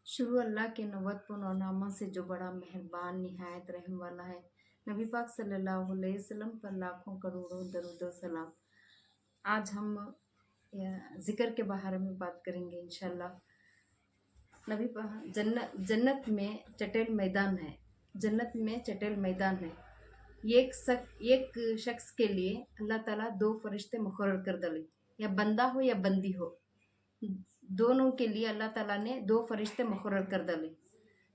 शुरू अल्लाह के 90 नामा से जो बड़ा मेहरबान निहायत रहम वाला है। नबी पाक सल्लल्लाहु अलैहि वसल्लम पर लाखों करोड़ों दरूद व सलाम। आज हम जिक्र के बारे में बात करेंगे इंशाल्लाह। जन्नत में चटेल मैदान है। जन्नत में चटेल मैदान है। एक शख्स के लिए अल्लाह ताला दो फरिश्ते मुकर्रर कर डाले, या बंदा हो या बंदी हो, दोनों के लिए अल्लाह ताला ने दो फरिश्ते मुकर्रर कर डाले।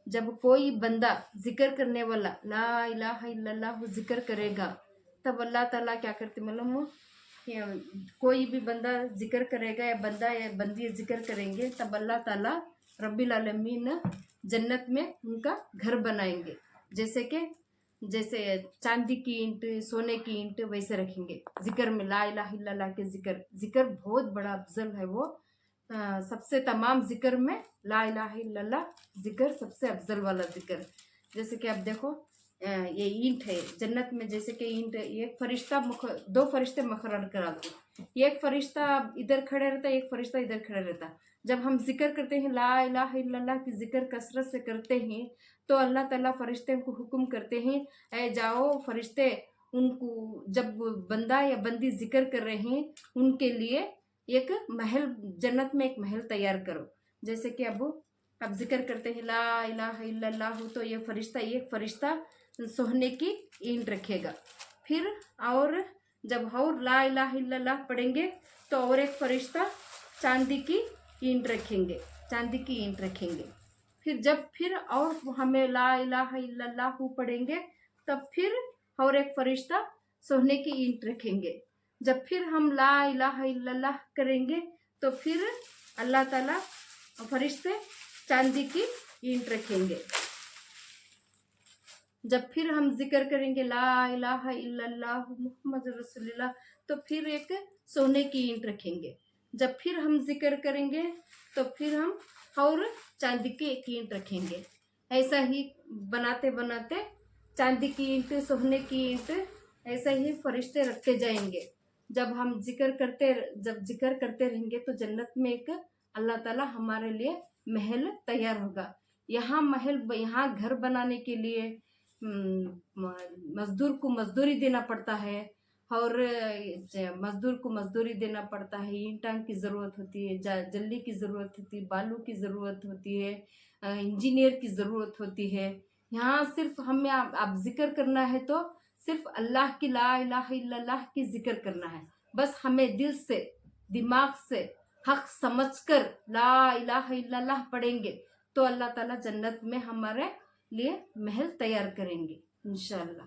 जब कोई बंदा जिक्र करने वाला ला इलाहा इल्लल्लाह जिक्र करेगा, तब अल्लाह ताला क्या करते मालूम? कोई भी बंदा जिक्र करेगा या बंदा या बंदी जिक्र करेंगे, तब अल्लाह ताला रब्बिल आलमीन जन्नत में उनका घर बनाएंगे। जैसे चांदी की ईंट, सोने की ईंट वैसे रखेंगे। जिक्र में ला इलाहा इल्लल्लाह के जिक्र बहुत बड़ा अफजल है। वो सबसे तमाम जिक्र में ला इलाहा इल्लल्लाह जिक्र सबसे अफजल वाला जिक्र। जैसे कि आप देखो, ये ईंट है जन्नत में। जैसे कि ईंट, एक फरिश्ता दो फरिश्ते मुकर्रर कराते। एक फरिश्ता इधर खड़े रहता, एक फरिश्ता इधर खड़े रहता। जब हम जिक्र करते हैं ला इलाहा इल्लल्लाह की जिक्र कसरत से करते हैं, तो अल्लाह ताला फरिश्ते को हुक्म करते हैं, ऐ जाओ फरिश्ते, उनको जब बंदा या बंदी जिक्र कर रहे हैं उनके लिए एक महल, जन्नत में एक महल तैयार करो। जैसे कि अब जिक्र करते हैं ला इलाहा इल्लल्लाह, तो ये एक फरिश्ता सोने की ईंट रखेगा। फिर और जब और ला इलाहा इल्लल्लाह पढ़ेंगे, तो और एक फरिश्ता चांदी की ईंट रखेंगे। फिर और हमें ला इलाहा इल्लल्लाह पढ़ेंगे, तब फिर और एक फरिश्ता सोने की ईंट रखेंगे। जब फिर हम ला इलाहा इल्लल्लाह करेंगे, तो फिर अल्लाह ताला फरिश्ते चांदी की ईंट रखेंगे। जब फिर हम जिक्र करेंगे ला इलाहा इल्लल्लाह मुहम्मद रसूलुल्लाह, तो फिर एक सोने की ईंट रखेंगे। जब फिर हम जिक्र करेंगे, तो फिर हम और चांदी की एक ईंट रखेंगे। ऐसा ही बनाते बनाते चांदी की ईंट, सोने की ईंट, ऐसा ही फरिश्ते रखते जाएंगे। जब जिक्र करते रहेंगे, तो जन्नत में एक अल्लाह ताला हमारे लिए महल तैयार होगा। यहाँ घर बनाने के लिए मजदूर को मजदूरी देना पड़ता है, और मजदूर को मजदूरी देना पड़ता है। ईंटा की ज़रूरत होती है, जल्ली की ज़रूरत होती है, बालू की ज़रूरत होती है, इंजीनियर की ज़रूरत होती है। यहाँ सिर्फ हमें आप जिक्र करना है, तो सिर्फ अल्लाह की ला इलाहा इल्लल्लाह की जिक्र करना है। बस हमें दिल से, दिमाग से हक समझकर ला इलाहा इल्लल्लाह पढ़ेंगे, तो अल्लाह ताला जन्नत में हमारे लिए महल तैयार करेंगे इंशाअल्लाह।